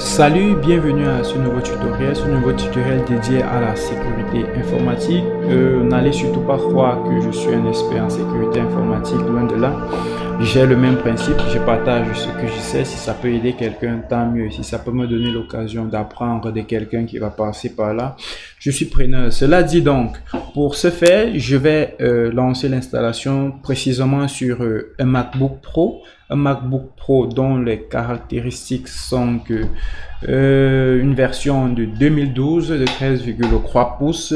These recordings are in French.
Salut, bienvenue à ce nouveau tutoriel dédié à la sécurité informatique. N'allez surtout pas croire que je suis un expert en sécurité informatique, loin de là. J'ai le même principe, je partage ce que je sais. Si ça peut aider quelqu'un, tant mieux. Si ça peut me donner l'occasion d'apprendre de quelqu'un qui va passer par là, je suis preneur. Cela dit donc, pour ce faire, je vais lancer l'installation précisément sur un MacBook Pro. Un MacBook Pro dont les caractéristiques sont que une version de 2012 de 13,3 pouces.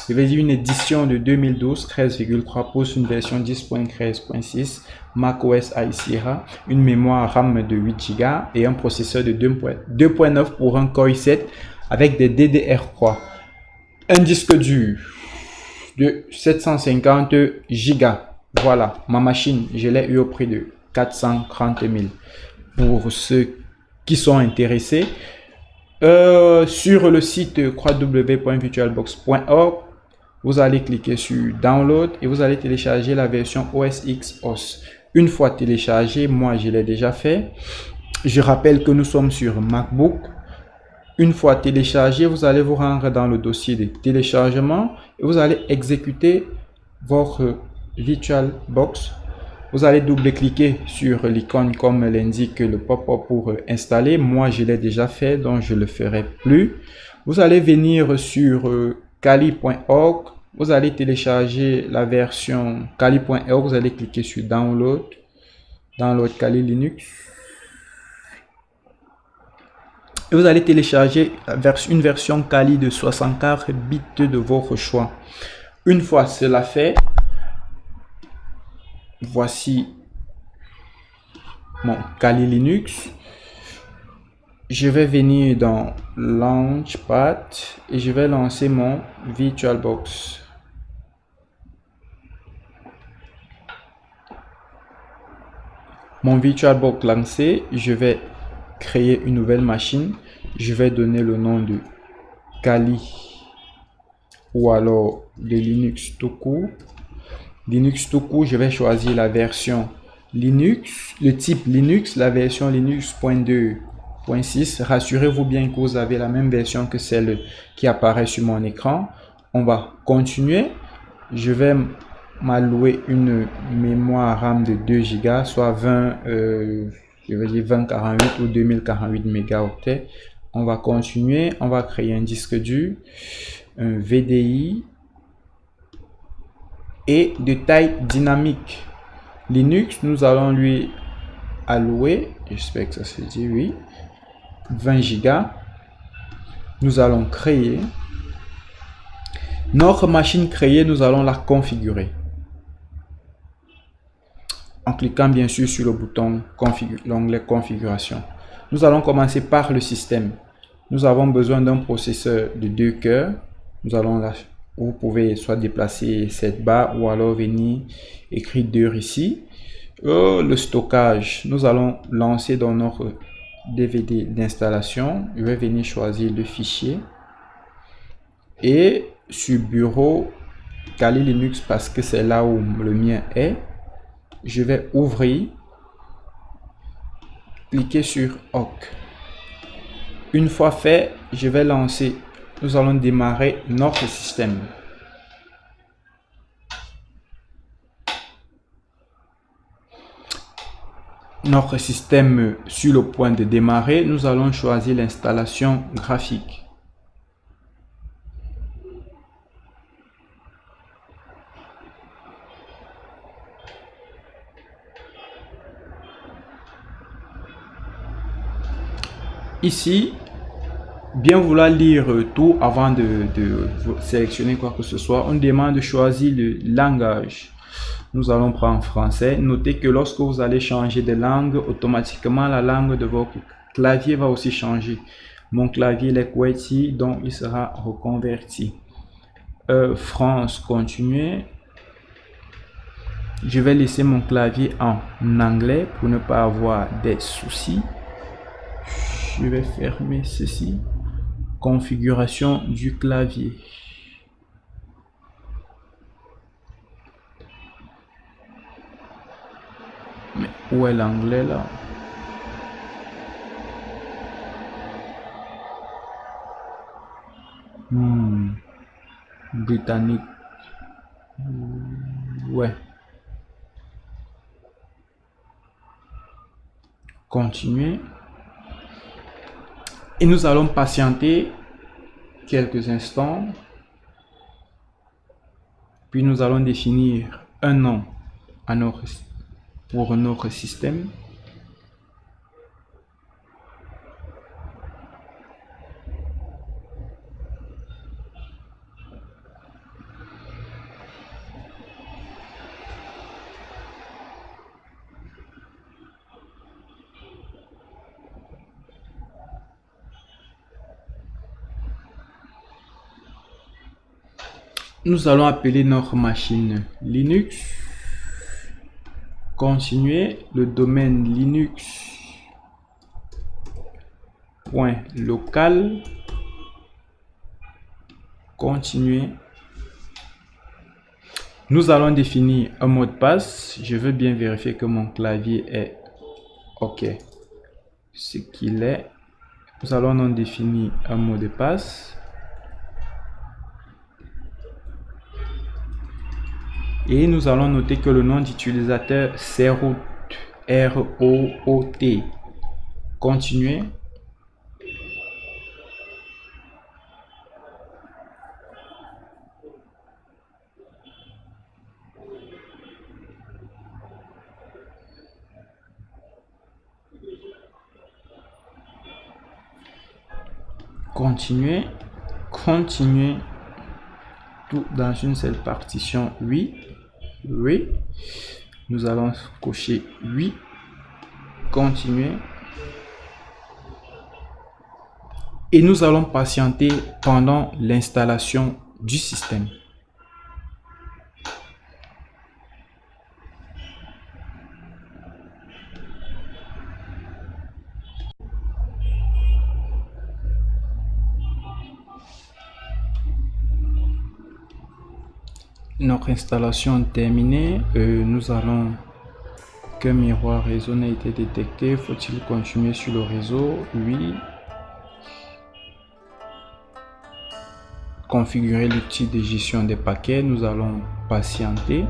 Je vais dire une édition de 2012, 13,3 pouces, une version 10.13.6, macOS High Sierra, une mémoire RAM de 8 Go et un processeur de 2.9 pour un Core i7 avec des DDR3. Un disque dur de 750 Go. Voilà, ma machine, je l'ai eu au prix de 430 000. Pour ceux qui sont intéressés, sur le site www.virtualbox.org, vous allez cliquer sur Download et vous allez télécharger la version OS X OS. Une fois téléchargé, moi je l'ai déjà fait. Je rappelle que nous sommes sur MacBook. Une fois téléchargé, vous allez vous rendre dans le dossier de téléchargement et vous allez exécuter votre VirtualBox. Vous allez double-cliquer sur l'icône comme l'indique le pop-up pour installer. Moi, je l'ai déjà fait, donc je ne le ferai plus. Vous allez venir sur kali.org. Vous allez télécharger la version kali.org. Vous allez cliquer sur Download. Download Kali Linux. Et vous allez télécharger une version Kali de 64 bits de votre choix. Une fois cela fait, voici mon Kali Linux. Je vais venir dans Launchpad et je vais lancer mon VirtualBox. Mon VirtualBox lancé, je vais créer une nouvelle machine. Je vais donner le nom de Kali ou alors de Linux tout court. Linux tout court, je vais choisir la version Linux, le type Linux, la version Linux.2.6. Rassurez-vous bien que vous avez la même version que celle qui apparaît sur mon écran. On va continuer. Je vais m'allouer une mémoire RAM de 2 Go, soit 2048 ou 2048 mégaoctets. On va continuer. On va créer un disque dur, un VDI et de taille dynamique. Linux, nous allons lui allouer, j'espère que ça se dit, oui, 20 Go. Nous allons créer. Notre machine créée, nous allons la configurer. En cliquant bien sûr sur le bouton l'onglet configuration. Nous allons commencer par le système. Nous avons besoin d'un processeur de 2 cœurs. Nous allons là. Vous pouvez soit déplacer cette barre ou alors venir écrire 2 ici. Le stockage, nous allons lancer dans notre DVD d'installation. Je vais venir choisir le fichier. Et sur bureau, Kali Linux parce que c'est là où le mien est. Je vais ouvrir. Cliquer sur OK. Une fois fait, je vais lancer. Nous allons démarrer notre système. Notre système sur le point de démarrer, nous allons choisir l'installation graphique. Ici, bien vouloir lire tout avant de sélectionner quoi que ce soit, on demande de choisir le langage. Nous allons prendre français. Notez que lorsque vous allez changer de langue, automatiquement la langue de votre clavier va aussi changer. Mon clavier est QWERTY, donc il sera reconverti. France, continuer. Je vais laisser mon clavier en anglais pour ne pas avoir des soucis. Je vais fermer ceci. Configuration du clavier. Mais où est l'anglais là? Britannique. Ouais. Continuer. Et nous allons patienter quelques instants. Puis nous allons définir un nom pour notre système. Nous allons appeler notre machine Linux. Continuer le domaine Linux.local. Continuer. Nous allons définir un mot de passe. Je veux bien vérifier que mon clavier est OK. Ce qu'il est. Nous allons donc définir un mot de passe. Et nous allons noter que le nom d'utilisateur c'est root. R-O-O-T. Continuer. Continuer. Continuer. Tout dans une seule partition. Oui. Oui. Nous allons cocher oui. Continuer. Et nous allons patienter pendant l'installation du système. Notre installation terminée. Nous allons qu'un miroir réseau n'a été détecté. Faut-il continuer sur le réseau? Oui. Configurer l'outil de gestion des paquets. Nous allons patienter.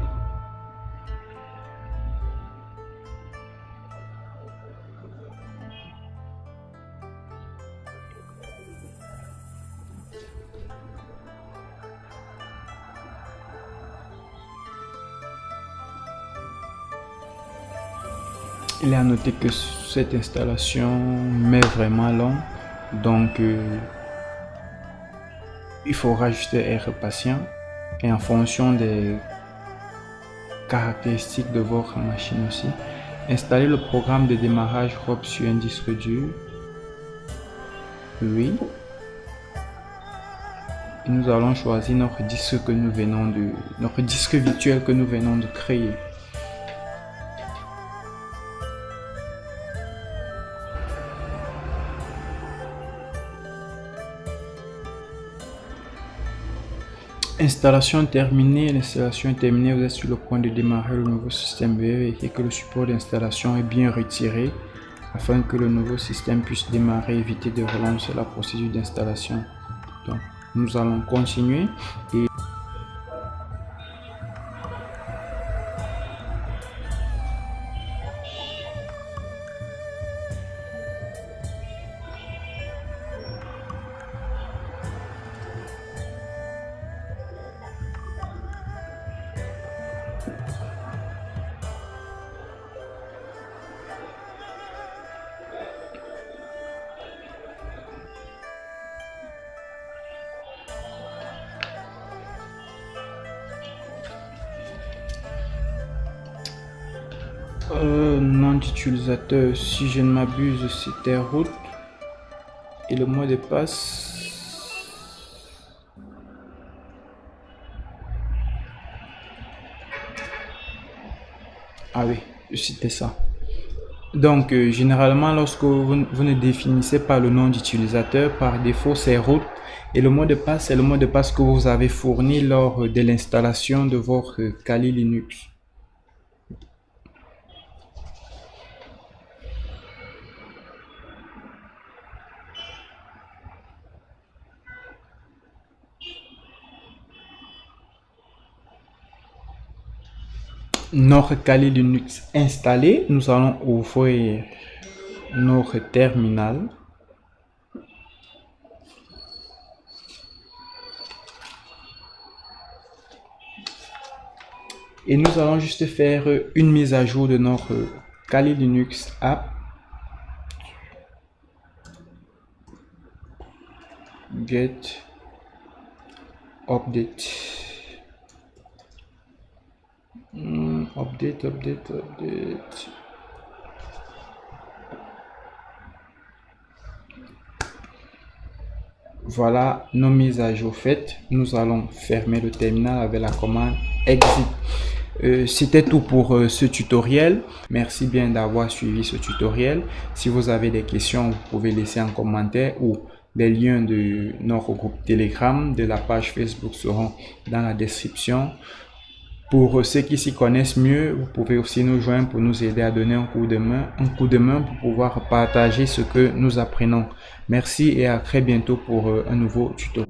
Il est à noter que cette installation met vraiment long, donc il faudra juste être patient et en fonction des caractéristiques de votre machine aussi. Installer le programme de démarrage ROP sur un disque dur. Oui. Et nous allons choisir notre disque virtuel que nous venons de créer. Installation terminée. L'installation est terminée. Vous êtes sur le point de démarrer le nouveau système. Veuillez vérifier que le support d'installation est bien retiré afin que le nouveau système puisse démarrer. Éviter de relancer la procédure d'installation. Donc, nous allons continuer et nom d'utilisateur, si je ne m'abuse, c'était root et le mot de passe. Ah oui, c'était ça. Donc, généralement, lorsque vous ne définissez pas le nom d'utilisateur, par défaut, c'est root. Et le mot de passe, c'est le mot de passe que vous avez fourni lors de l'installation de votre Kali Linux. notre Kali Linux installé, nous allons ouvrir notre terminal. Et nous allons juste faire une mise à jour de notre Kali Linux app. Get update. Update. Voilà nos mises à jour faites. Nous allons fermer le terminal avec la commande exit. C'était tout pour ce tutoriel. Merci bien d'avoir suivi ce tutoriel. Si vous avez des questions, vous pouvez laisser un commentaire ou les liens de notre groupe Telegram, de la page Facebook seront dans la description. Pour ceux qui s'y connaissent mieux, vous pouvez aussi nous joindre pour nous aider à donner un coup de main pour pouvoir partager ce que nous apprenons. Merci et à très bientôt pour un nouveau tuto.